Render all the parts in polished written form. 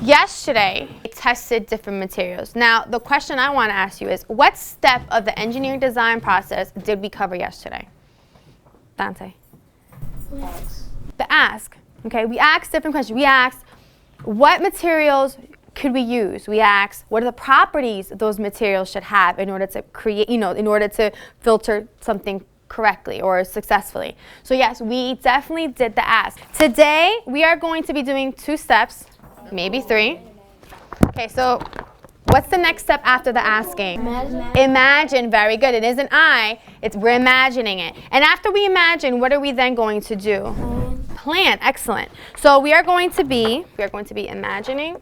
Yesterday, I tested different materials. Now, the question I want to ask you is, what step of the engineering design process did we cover yesterday? Dante? The ask. Okay, we asked different questions. We asked, what materials could we use? We asked, what are the properties those materials should have in order to create, in order to filter something correctly or successfully. So yes, we definitely did the ask. Today, we are going to be doing 2 steps. Maybe 3. Okay, so what's the next step after the asking? Imagine. Very good. It isn't we're imagining it. And after we imagine, what are we then going to do? Plan. Excellent. So we are going to be imagining,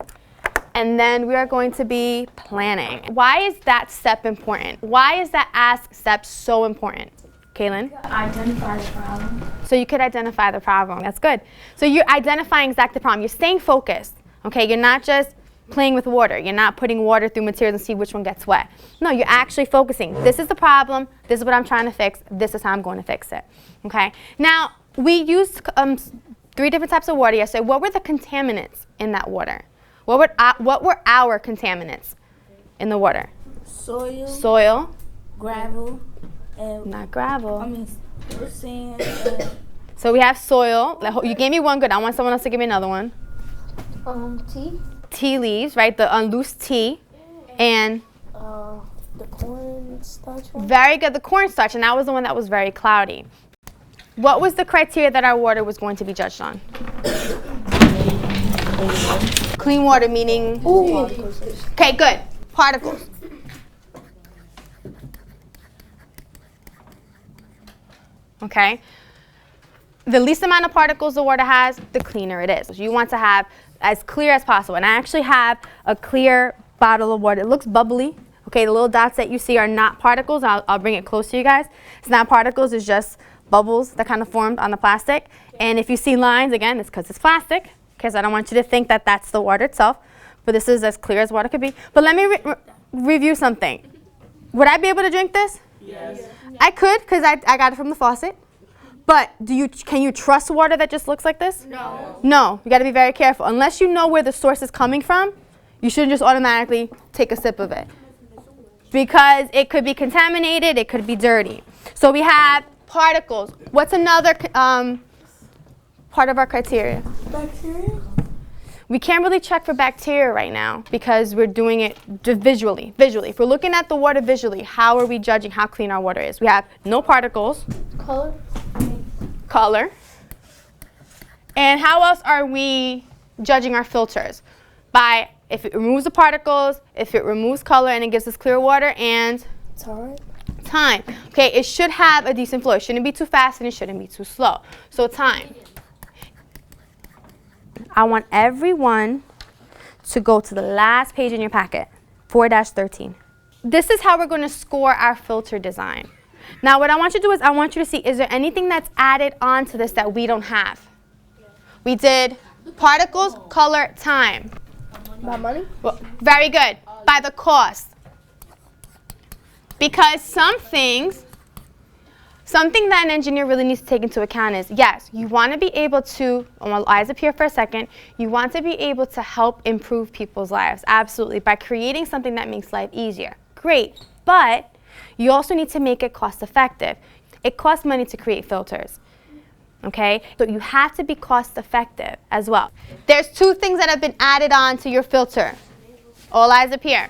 and then we are going to be planning. Why is that step important? Why is that ask step so important? Kaylin? Identify the problem. So you could identify the problem. That's good. So you're identifying exactly the problem. You're staying focused. Okay, you're not just playing with water. You're not putting water through materials and see which one gets wet. No, you're actually focusing. This is the problem. This is what I'm trying to fix. This is how I'm going to fix it. Okay. Now, we used 3 different types of water yesterday. What were the contaminants in that water? What were our contaminants in the water? Soil. Gravel. Not gravel. Sand. So we have soil. You gave me one good. I want someone else to give me another one. Tea. Tea leaves, right? The loose tea. And The cornstarch one. very good, the cornstarch, and that was the one that was very cloudy. What was the criteria that our water was going to be judged on? Clean water, meaning? Okay, good. Particles. Okay. The least amount of particles the water has, the cleaner it is. You want to have as clear as possible. And I actually have a clear bottle of water. It looks bubbly. Okay, the little dots that you see are not particles. I'll bring it close to you guys. It's not particles, it's just bubbles that kind of formed on the plastic. And if you see lines, again, it's because it's plastic. Okay, so I don't want you to think that that's the water itself. But this is as clear as water could be. But let me review something. Would I be able to drink this? Yes. I could, because I got it from the faucet. But can you trust water that just looks like this? No. No, you got to be very careful. Unless you know where the source is coming from, you shouldn't just automatically take a sip of it. Because it could be contaminated, it could be dirty. So we have particles. What's another part of our criteria? Bacteria? We can't really check for bacteria right now because we're doing it visually. If we're looking at the water visually, how are we judging how clean our water is? We have no particles. Color. And how else are we judging our filters? By if it removes the particles, if it removes color and it gives us clear water, and time. Okay, it should have a decent flow. It shouldn't be too fast and it shouldn't be too slow. So time. I want everyone to go to the last page in your packet, 4-13. This is how we're going to score our filter design. Now what I want you to do is I want you to see, is there anything that's added onto this that we don't have? We did particles, color, time. By money? Well, very good. By the cost. Because something that an engineer really needs to take into account is, yes, you want to be able to, while eyes up here for a second, you want to be able to help improve people's lives, absolutely, by creating something that makes life easier. Great, but you also need to make it cost effective. It costs money to create filters, okay? So you have to be cost effective as well. There's 2 things that have been added on to your filter. All eyes up here.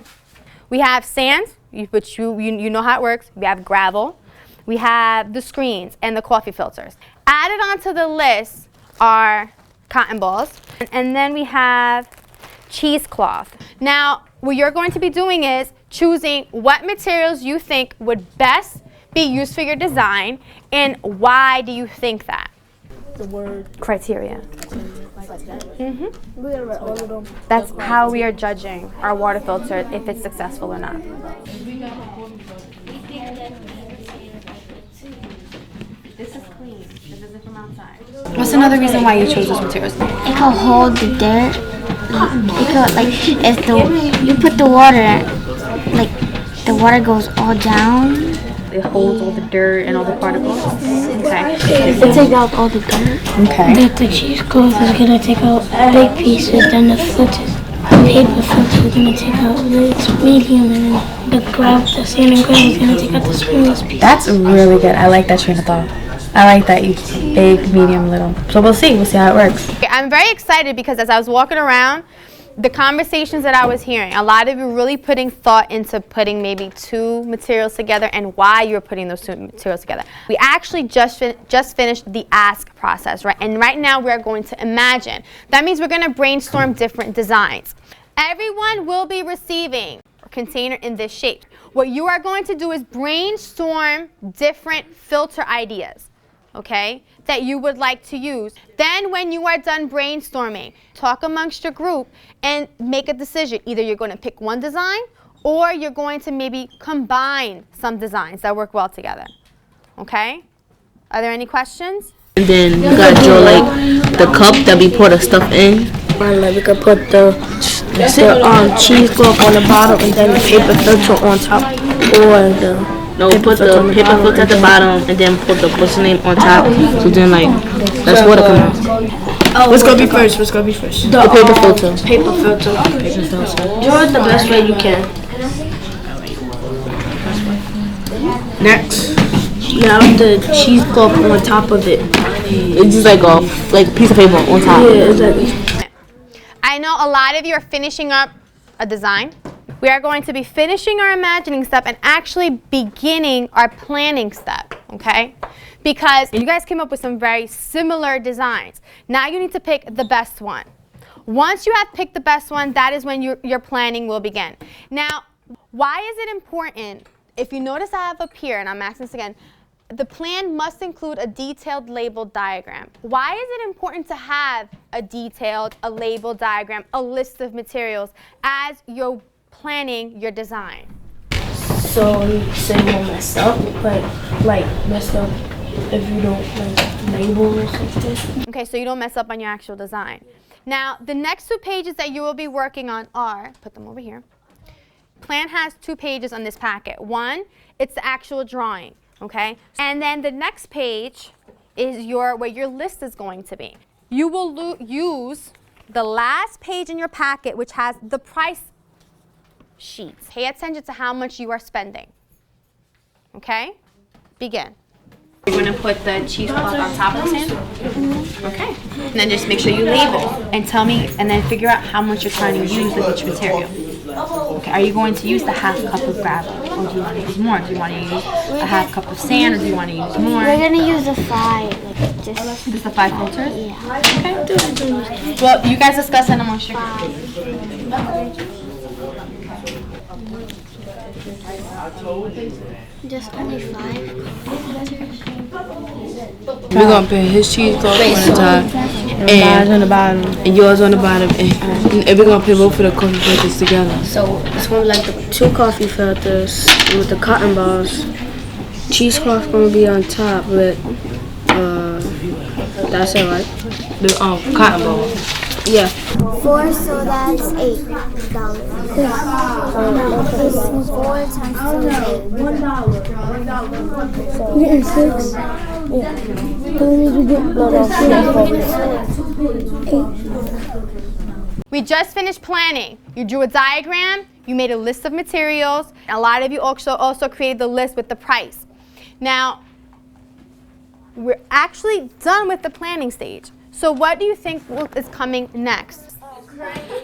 We have sand, which you know how it works. We have gravel. We have the screens and the coffee filters. Added onto the list are cotton balls, and then we have cheesecloth. Now, what you're going to be doing is choosing what materials you think would best be used for your design, and why do you think that? The word Criteria. like that. Mm-hmm. We're gonna write all of them. That's how we are judging our water filter, if it's successful or not. This is clean. This isn't from outside. What's another reason why you chose those materials? It can hold the dirt. It could, like, if you put the water, like, the water goes all down. It holds all the dirt and all the particles. Okay. If it takes out all the dirt, Okay. the cheesecloth is gonna take out big pieces, then the filter paper filter is gonna take out the medium, and then the sand and gravel is gonna take out the smallest piece. That's really good. I like that train of thought. I like that you big, medium, little. So we'll see how it works. I'm very excited because as I was walking around, the conversations that I was hearing, a lot of you really putting thought into putting maybe two materials together and why you're putting those two materials together. We actually just finished the ask process, right? And right now we're going to imagine. That means we're going to brainstorm different designs. Everyone will be receiving a container in this shape. What you are going to do is brainstorm different filter ideas, okay, that you would like to use. Then when you are done brainstorming, talk amongst your group and make a decision. Either you're going to pick one design or you're going to maybe combine some designs that work well together, okay? Are there any questions? And then you gotta draw like the cup that we pour the stuff in. And like we could put the cheesecloth on the bottom and then the paper filter on top, or the Put the paper filter at the bottom and then put the porcelain on top. So then like that's water come out. What's gonna be first? The paper filter. Paper filter. Draw it the best way you can. Next. You have the cheesecloth on top of it. It's just like a piece of paper on top. Yeah, exactly. I know a lot of you are finishing up a design. We are going to be finishing our imagining step and actually beginning our planning step, okay? Because you guys came up with some very similar designs. Now you need to pick the best one. Once you have picked the best one, that is when your planning will begin. Now, why is it important? If you notice I have up here, and I'm asking this again, the plan must include a detailed labeled diagram. Why is it important to have a labeled diagram, a list of materials as you're planning your design? So you won't mess up, but like mess up if you don't like label or something. Okay, so you don't mess up on your actual design. Now, the next 2 pages that you will be working on are, put them over here. Plan has 2 pages on this packet. One, it's the actual drawing, okay? And then the next page is where your list is going to be. You will use the last page in your packet, which has the price sheets. Pay attention to how much you are spending. Okay? Begin. You're going to put the cheesecloth on top of it? Okay. And then just make sure you label and tell me, and then figure out how much you're trying to use of each material. Okay, are you going to use the half cup of gravel, or do you want to use more? Do you want to use a half cup of sand, or do you want to use more? We're gonna use the 5, like Just the 5 filters? Yeah. Okay. Well, you guys discuss it amongst your group. Just only 5. We're gonna put his cheesecloth on the top and on the bottom. and yours on the bottom, and we're gonna put both of the coffee filters together. So it's gonna be like the 2 coffee filters with the cotton balls. Cheesecloth gonna be on top with that's it, right? The cotton ball. Yeah. 4, so that's $8. So 4 times 2 is 8. We're getting 6. Yeah. That means we get 8. We just finished planning. You drew a diagram, you made a list of materials. A lot of you also created the list with the price. Now, we're actually done with the planning stage. So what do you think is coming next?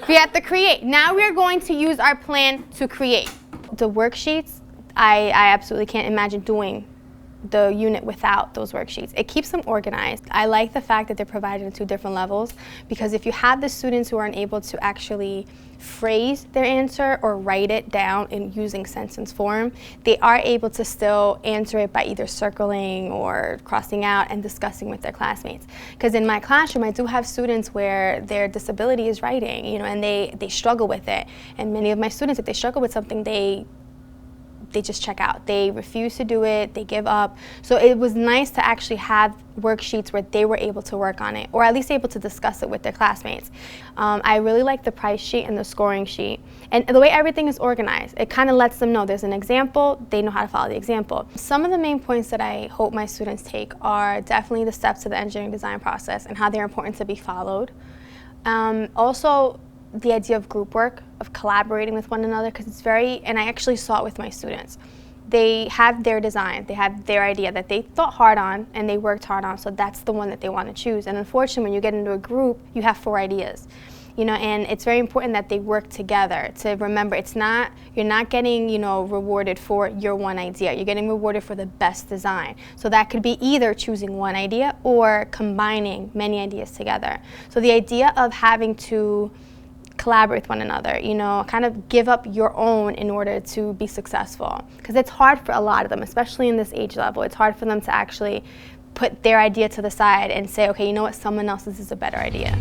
We have to create. Now we are going to use our plan to create. The worksheets, I absolutely can't imagine doing the unit without those worksheets. It keeps them organized. I like the fact that they're provided in 2 different levels, because if you have the students who aren't able to actually phrase their answer or write it down in using sentence form, they are able to still answer it by either circling or crossing out and discussing with their classmates. Because in my classroom, I do have students where their disability is writing, and they struggle with it. And many of my students, if they struggle with something, they just check out. They refuse to do it, they give up. So it was nice to actually have worksheets where they were able to work on it, or at least able to discuss it with their classmates. I really like the price sheet and the scoring sheet. And the way everything is organized, it kind of lets them know there's an example, they know how to follow the example. Some of the main points that I hope my students take are definitely the steps of the engineering design process and how they're important to be followed. Also, the idea of group work, of collaborating with one another, because it's very, and I actually saw it with my students. They have their design, they have their idea that they thought hard on and they worked hard on, so that's the one that they want to choose. And unfortunately, when you get into a group, you have 4 ideas. You know, and it's very important that they work together to remember you're not getting, you know, rewarded for your one idea. You're getting rewarded for the best design. So that could be either choosing one idea or combining many ideas together. So the idea of having to collaborate with one another, you know, kind of give up your own in order to be successful. Because it's hard for a lot of them, especially in this age level. It's hard for them to actually put their idea to the side and say, okay, you know what, someone else's is a better idea.